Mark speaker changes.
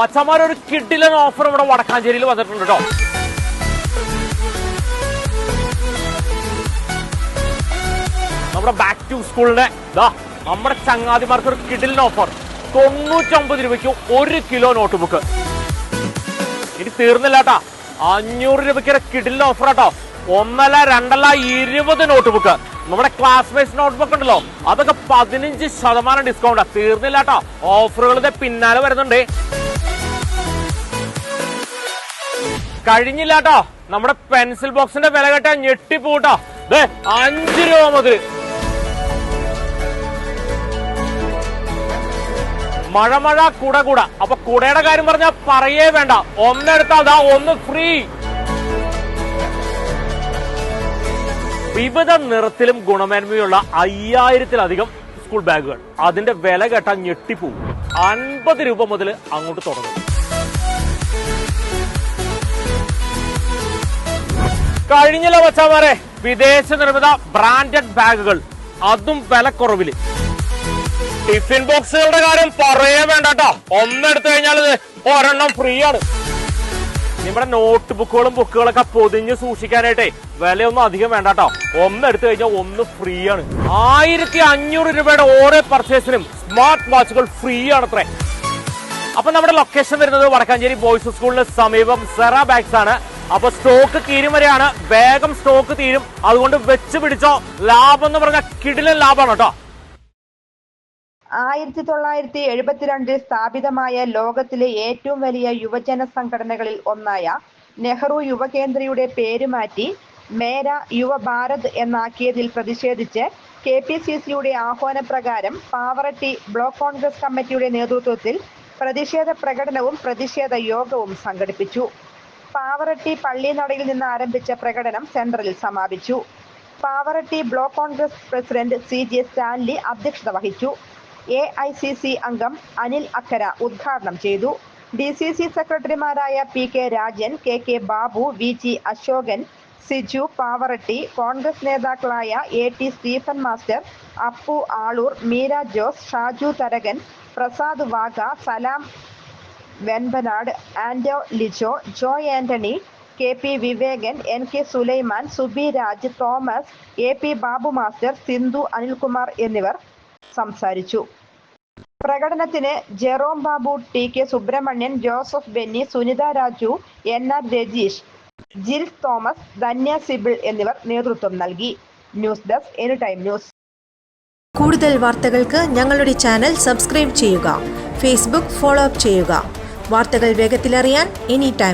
Speaker 1: മച്ചന്മാരൊരു കിഡിലൻ ഓഫർ ഇവിടെ വടക്കാഞ്ചേരിയിൽ വന്നിട്ടുണ്ട് കേട്ടോ. നമ്മുടെ ബാക്ക് ടു സ്കൂളിന്റെ നമ്മുടെ ചങ്ങാതിമാർക്ക് ഒരു കിഡിലൻ ഓഫർ. 99 രൂപയ്ക്ക് 1 കിലോ നോട്ട് ബുക്ക്. ഇനി തീർന്നില്ല കേട്ടോ, 500 രൂപയ്ക്ക് കിഡിലൻ ഓഫർ കേട്ടോ. 1 2 20 നോട്ട് ബുക്ക്. നമ്മുടെ ക്ലാസ്മേറ്റ്സ് നോട്ട് ബുക്ക് ഉണ്ടല്ലോ, അതൊക്കെ 15% ഡിസ്കൗണ്ട്. തീർന്നില്ല കേട്ടോ, ഓഫറുകളുടെ പിന്നാലെ വരുന്നുണ്ട്. കഴിഞ്ഞില്ല കേട്ടോ, നമ്മുടെ പെൻസിൽ ബോക്സിന്റെ വില കേട്ടാ ഞെട്ടിപ്പോട്ടോ. 5 രൂപ മുതൽ മഴ കുട. അപ്പൊ കുടയുടെ കാര്യം പറഞ്ഞാൽ പറയേ വേണ്ട, ഒന്നെടുത്താൽ ഒന്ന് ഫ്രീ. വിവിധ നിറത്തിലും ഗുണമേന്മയുള്ള 5000-ലധികം സ്കൂൾ ബാഗുകൾ. അതിന്റെ വില കേട്ടാൽ ഞെട്ടിപ്പോവും. 50 രൂപ മുതൽ അങ്ങോട്ട് തുടങ്ങും. കഴിഞ്ഞില്ല മച്ചാമാരെ, വിദേശ നിർമ്മിത ബ്രാൻഡഡ് ബാഗുകൾ, അതും വിലക്കുറവില്. ടിഫിൻ ബോക്സുകളുടെ കാര്യം പറയേ വേണ്ട കേട്ടോ, ഒന്നെടുത്തു കഴിഞ്ഞാൽ ഒരെണ്ണം ഫ്രീ ആണ്. നമ്മുടെ നോട്ട് ബുക്കുകളൊക്കെ പൊതിഞ്ഞ് സൂക്ഷിക്കാനായിട്ടേ വിലയൊന്നും അധികം വേണ്ട കേട്ടോ, ഒന്നെടുത്തു കഴിഞ്ഞാൽ ഒന്ന് ഫ്രീ ആണ്. 1500 രൂപയുടെ ഓരോ പർച്ചേസിനും സ്മാർട്ട് വാച്ചുകൾ ഫ്രീ ആണത്രേ. അപ്പൊ നമ്മുടെ ലൊക്കേഷൻ വരുന്നത് വടക്കാഞ്ചേരി ബോയ്സ് സ്കൂളിന് സമീപം സെറ ബാഗ്സ് ആണ്. അപ്പൊ സ്റ്റോക്ക് തീരും വരെയാണ്, വേഗം സ്റ്റോക്ക് തീരും, അതുകൊണ്ട് വെച്ച് പിടിച്ചോ. ലാഭം എന്ന് പറഞ്ഞാൽ കിടിലൻ ലാഭമാണ് കേട്ടോ.
Speaker 2: 1972 സ്ഥാപിതമായ ലോകത്തിലെ ഏറ്റവും വലിയ യുവജന സംഘടനകളിൽ ഒന്നായ നെഹ്റു യുവകേന്ദ്രയുടെ പേര് മാറ്റി മേര യുവ ഭാരത് എന്നാക്കിയതിൽ പ്രതിഷേധിച്ച് KPCCയുടെ ആഹ്വാനപ്രകാരം പാവറട്ടി ബ്ലോക്ക് കോൺഗ്രസ് കമ്മിറ്റിയുടെ നേതൃത്വത്തിൽ പ്രതിഷേധ പ്രകടനവും പ്രതിഷേധ യോഗവും സംഘടിപ്പിച്ചു. പാവറട്ടി പള്ളിനടയിൽ നിന്ന് ആരംഭിച്ച പ്രകടനം സെൻട്രലിൽ സമാപിച്ചു. Pavaratti block Congress president CJ Stanley അധ്യക്ഷത വഹിച്ചു. AICC അംഗം അനിൽ അക്കര ഉദ്ഘാടനം ചെയ്തു. DCC സെക്രട്ടറിമാരായ PK Rajan, KK Babu, VG Ashokan, Siju Pavaratti, Congress നേതാക്കളായ AT Stephen master, Appu Aloor, Meera Jose, Shaju Tharakan, Prasad Vaga, Salam Venpanad, Ando Lijo, Joy Antony, KP Vivekan, NK Sulaiman, Subi Raj, Thomas, AP Babu master, Sindhu Anilkumar എന്നിവർ സംസാരിച്ചു. പ്രകടനത്തിന് Jerome Babu, TK Subramanian, Joseph Benny, Sunitha Raju, NR Rajeesh, Jils Thomas, Dhanya Sibil എന്നിവർ നേതൃത്വം നൽകി. News desk any time news.
Speaker 3: കൂടുതൽ വാർത്തകൾക്ക് ഞങ്ങളുടെ ചാനൽ സബ്സ്ക്രൈബ് ചെയ്യുക. ഫേസ്ബുക്ക് ഫോളോ അപ്പ് ചെയ്യുക. വാർത്തകൾ വേഗത്തിലറിയാൻ എനി ടൈം